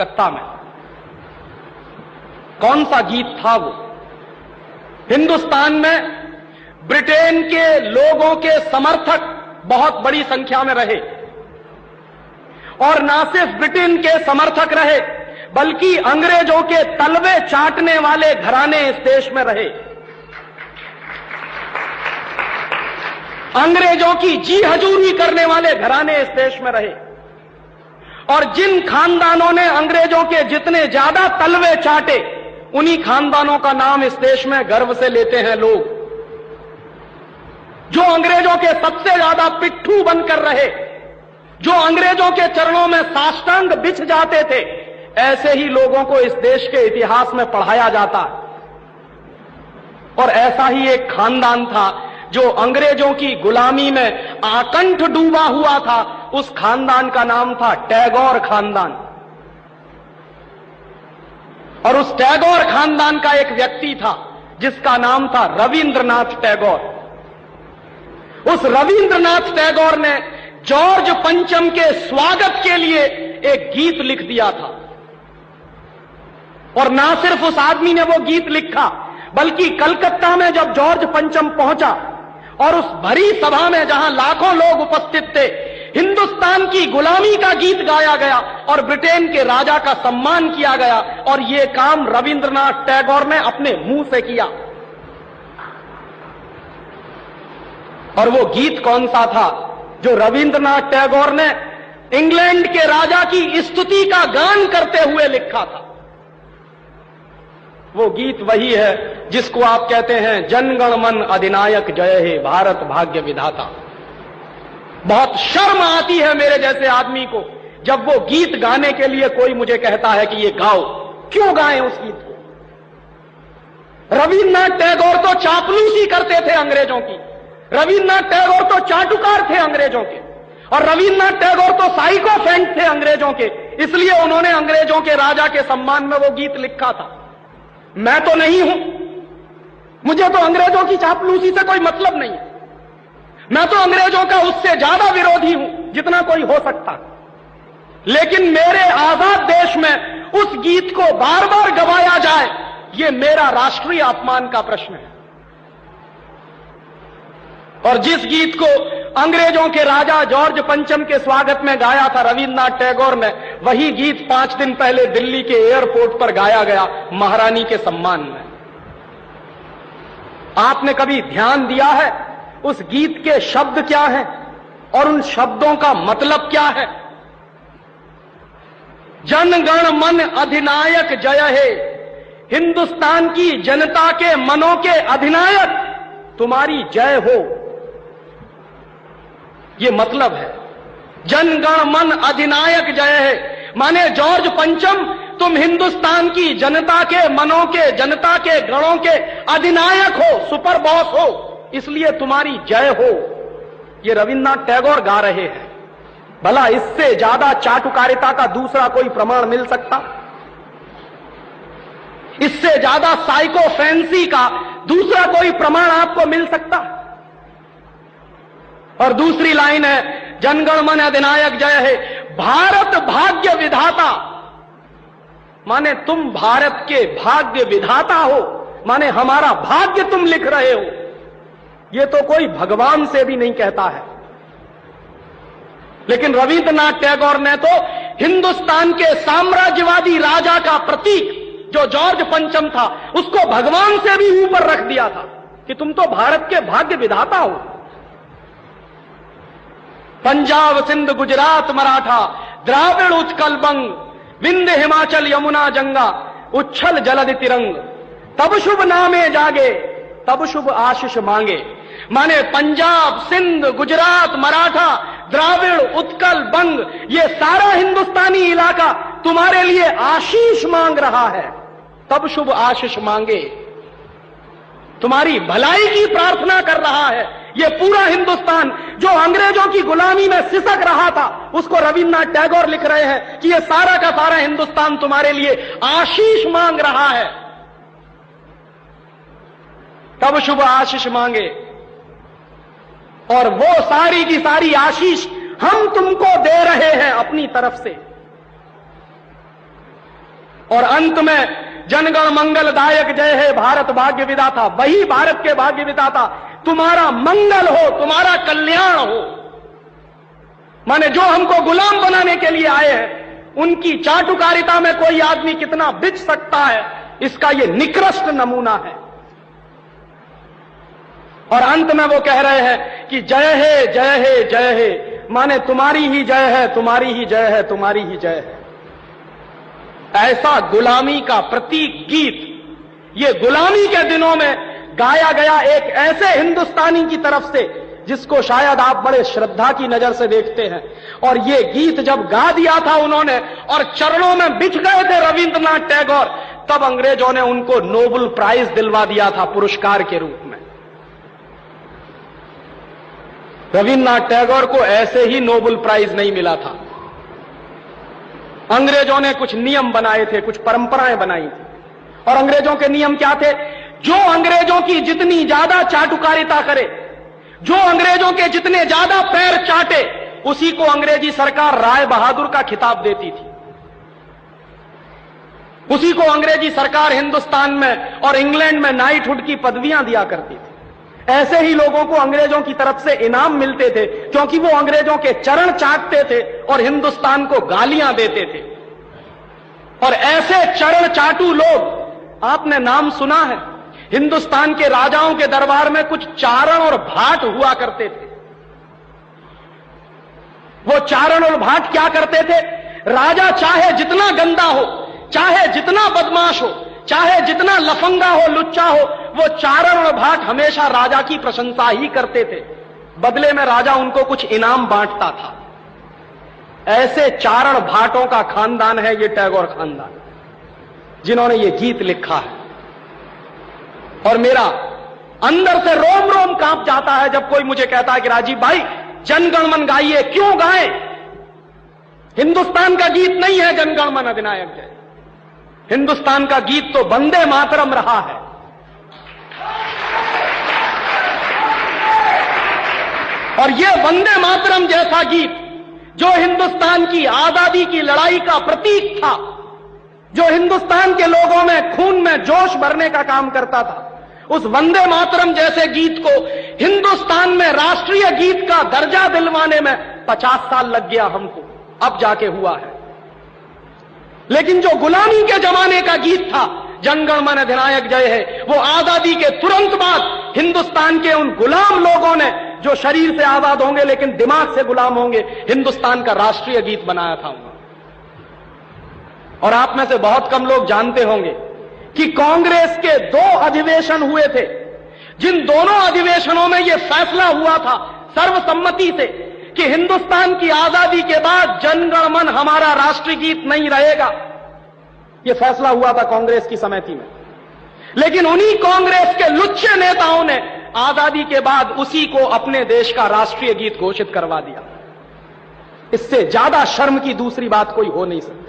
कलकत्ता में कौन सा गीत था वो? हिंदुस्तान में ब्रिटेन के लोगों के समर्थक बहुत बड़ी संख्या में रहे और ना सिर्फ ब्रिटेन के समर्थक रहे बल्कि अंग्रेजों के तलवे चाटने वाले घराने इस देश में रहे। अंग्रेजों की जी हजूरी करने वाले घराने इस देश में रहे और जिन खानदानों ने अंग्रेजों के जितने ज्यादा तलवे चाटे उन्हीं खानदानों का नाम इस देश में गर्व से लेते हैं लोग। जो अंग्रेजों के सबसे ज्यादा पिट्ठू बनकर रहे, जो अंग्रेजों के चरणों में साष्टांग बिछ जाते थे, ऐसे ही लोगों को इस देश के इतिहास में पढ़ाया जाता है। और ऐसा ही एक खानदान था जो अंग्रेजों की गुलामी में आकंठ डूबा हुआ था। उस खानदान का नाम था टैगोर खानदान। और उस टैगोर खानदान का एक व्यक्ति था जिसका नाम था रविंद्रनाथ टैगोर। उस रविंद्रनाथ टैगोर ने जॉर्ज पंचम के स्वागत के लिए एक गीत लिख दिया था। और ना सिर्फ उस आदमी ने वो गीत लिखा बल्कि कलकत्ता में जब जॉर्ज पंचम पहुंचा और उस भरी सभा में जहां लाखों लोग उपस्थित थे, हिंदुस्तान की गुलामी का गीत गाया गया और ब्रिटेन के राजा का सम्मान किया गया। और यह काम रविंद्रनाथ टैगोर ने अपने मुंह से किया। और वो गीत कौन सा था जो रविंद्रनाथ टैगोर ने इंग्लैंड के राजा की स्तुति का गान करते हुए लिखा था? वो गीत वही है जिसको आप कहते हैं जनगण मन अधिनायक जय हे भारत भाग्य विधाता। बहुत शर्म आती है मेरे जैसे आदमी को जब वो गीत गाने के लिए कोई मुझे कहता है कि ये गाओ। क्यों गाएं उस गीत को? रविन्द्रनाथ टैगोर तो चापलूसी करते थे अंग्रेजों की। रविन्द्रनाथ टैगोर तो चाटुकार थे अंग्रेजों के। और रविन्द्रनाथ टैगोर तो साइकोफेंट थे अंग्रेजों के। इसलिए उन्होंने अंग्रेजों के राजा के सम्मान में वो गीत लिखा था। मैं तो नहीं हूं, मुझे तो अंग्रेजों की चापलूसी से कोई मतलब नहीं है। मैं तो अंग्रेजों का उससे ज्यादा विरोधी हूं जितना कोई हो सकता। लेकिन मेरे आजाद देश में उस गीत को बार बार गवाया जाए, यह मेरा राष्ट्रीय अपमान का प्रश्न है। और जिस गीत को अंग्रेजों के राजा जॉर्ज पंचम के स्वागत में गाया था रविन्द्रनाथ टैगोर ने, वही गीत 5 दिन पहले दिल्ली के एयरपोर्ट पर गाया गया महारानी के सम्मान में। आपने कभी ध्यान दिया है उस गीत के शब्द क्या हैं और उन शब्दों का मतलब क्या है? जनगण मन अधिनायक जय हे, हिंदुस्तान की जनता के मनों के अधिनायक तुम्हारी जय हो, ये मतलब है। जनगण मन अधिनायक जय है माने जॉर्ज पंचम तुम हिंदुस्तान की जनता के मनों के, जनता के गणों के अधिनायक हो, सुपर बॉस हो, इसलिए तुम्हारी जय हो। ये रविन्द्रनाथ टैगोर गा रहे हैं। भला इससे ज्यादा चाटुकारिता का दूसरा कोई प्रमाण मिल सकता? इससे ज्यादा साइकोफेंसी का दूसरा कोई प्रमाण आपको मिल सकता? और दूसरी लाइन है जनगण मन अधिनायक जय है भारत भाग्य विधाता, माने तुम भारत के भाग्य विधाता हो, माने हमारा भाग्य तुम लिख रहे हो। यह तो कोई भगवान से भी नहीं कहता है। लेकिन रविन्द्रनाथ टैगोर ने तो हिंदुस्तान के साम्राज्यवादी राजा का प्रतीक जो जॉर्ज पंचम था उसको भगवान से भी ऊपर रख दिया था कि तुम तो भारत के भाग्य विधाता हो। पंजाब सिंध गुजरात मराठा द्राविड़ उत्कल बंग विंध्य हिमाचल यमुना गंगा उच्छल जलधि तिरंग, तब शुभ नामे जागे तब शुभ आशीष मांगे। माने पंजाब सिंध गुजरात मराठा द्राविड़ उत्कल बंग ये सारा हिंदुस्तानी इलाका तुम्हारे लिए आशीष मांग रहा है, तब शुभ आशीष मांगे। तुम्हारी भलाई की प्रार्थना कर रहा है। ये पूरा हिंदुस्तान जो अंग्रेजों की गुलामी में सिसक रहा था उसको रविन्द्रनाथ टैगोर लिख रहे हैं कि ये सारा का सारा हिंदुस्तान तुम्हारे लिए आशीष मांग रहा है, तब शुभ आशीष मांगे। और वो सारी की सारी आशीष हम तुमको दे रहे हैं अपनी तरफ से। और अंत में जनगण मंगलदायक जय हे भारत भाग्य विधाता, वही भारत के भाग्य विधाता तुम्हारा मंगल हो, तुम्हारा कल्याण हो। माने जो हमको गुलाम बनाने के लिए आए हैं, उनकी चाटुकारिता में कोई आदमी कितना बिच सकता है, इसका यह निकृष्ट नमूना है। और अंत में वो कह रहे हैं कि जय हे जय हे जय हे, माने तुम्हारी ही जय है, तुम्हारी ही जय है, तुम्हारी ही जय है। ऐसा गुलामी का प्रतीक गीत ये गुलामी के दिनों में गाया गया एक ऐसे हिंदुस्तानी की तरफ से जिसको शायद आप बड़े श्रद्धा की नजर से देखते हैं। और ये गीत जब गा दिया था उन्होंने और चरणों में बिछ गए थे रविंद्रनाथ टैगोर, तब अंग्रेजों ने उनको नोबेल प्राइज दिलवा दिया था पुरस्कार के रूप में। रविंद्रनाथ टैगोर को ऐसे ही नोबेल प्राइज नहीं मिला था। अंग्रेजों ने कुछ नियम बनाए थे, कुछ परंपराएं बनाई थी। और अंग्रेजों के नियम क्या थे? जो अंग्रेजों की जितनी ज्यादा चाटुकारिता करे, जो अंग्रेजों के जितने ज्यादा पैर चाटे, उसी को अंग्रेजी सरकार राय बहादुर का खिताब देती थी। उसी को अंग्रेजी सरकार हिंदुस्तान में और इंग्लैंड में नाइटहुड की पदवियां दिया करती थी। ऐसे ही लोगों को अंग्रेजों की तरफ से इनाम मिलते थे, क्योंकि वो अंग्रेजों के चरण चाटते थे और हिंदुस्तान को गालियां देते थे। और ऐसे चरण चाटू लोग आपने नाम सुना है, हिंदुस्तान के राजाओं के दरबार में कुछ चारण और भाट हुआ करते थे। वो चारण और भाट क्या करते थे? राजा चाहे जितना गंदा हो, चाहे जितना बदमाश हो, चाहे जितना लफंगा हो, लुच्चा हो, वो चारण और भाट हमेशा राजा की प्रशंसा ही करते थे। बदले में राजा उनको कुछ इनाम बांटता था। ऐसे चारण भाटों का खानदान है ये टैगोर खानदान, जिन्होंने ये गीत लिखा है। और मेरा अंदर से रोम रोम कांप जाता है जब कोई मुझे कहता है कि राजीव भाई जनगण मन गाइए। क्यों गाएं? हिंदुस्तान का गीत नहीं है जनगण मन अधिनायक जय। हिंदुस्तान का गीत तो वंदे मातरम रहा है। और यह वंदे मातरम जैसा गीत जो हिंदुस्तान की आजादी की लड़ाई का प्रतीक था, जो हिंदुस्तान के लोगों में खून में जोश भरने का काम करता था, उस वंदे मातरम जैसे गीत को हिंदुस्तान में राष्ट्रीय गीत का दर्जा दिलवाने में 50 साल लग गया हमको, अब जाके हुआ है। लेकिन जो गुलामी के जमाने का गीत था जनगण मन अधिनायक जय है, वो आजादी के तुरंत बाद हिंदुस्तान के उन गुलाम लोगों ने, जो शरीर से आजाद होंगे लेकिन दिमाग से गुलाम होंगे, हिंदुस्तान का राष्ट्रीय गीत बनाया था उन्होंने। और आप में से बहुत कम लोग जानते होंगे कि कांग्रेस के 2 अधिवेशन हुए थे, जिन दोनों अधिवेशनों में यह फैसला हुआ था सर्वसम्मति से कि हिंदुस्तान की आजादी के बाद जनगण मन हमारा राष्ट्रीय गीत नहीं रहेगा। यह फैसला हुआ था कांग्रेस की समिति में। लेकिन उन्हीं कांग्रेस के लुच्चे नेताओं ने आजादी के बाद उसी को अपने देश का राष्ट्रीय गीत घोषित करवा दिया। इससे ज्यादा शर्म की दूसरी बात कोई हो नहीं सकती।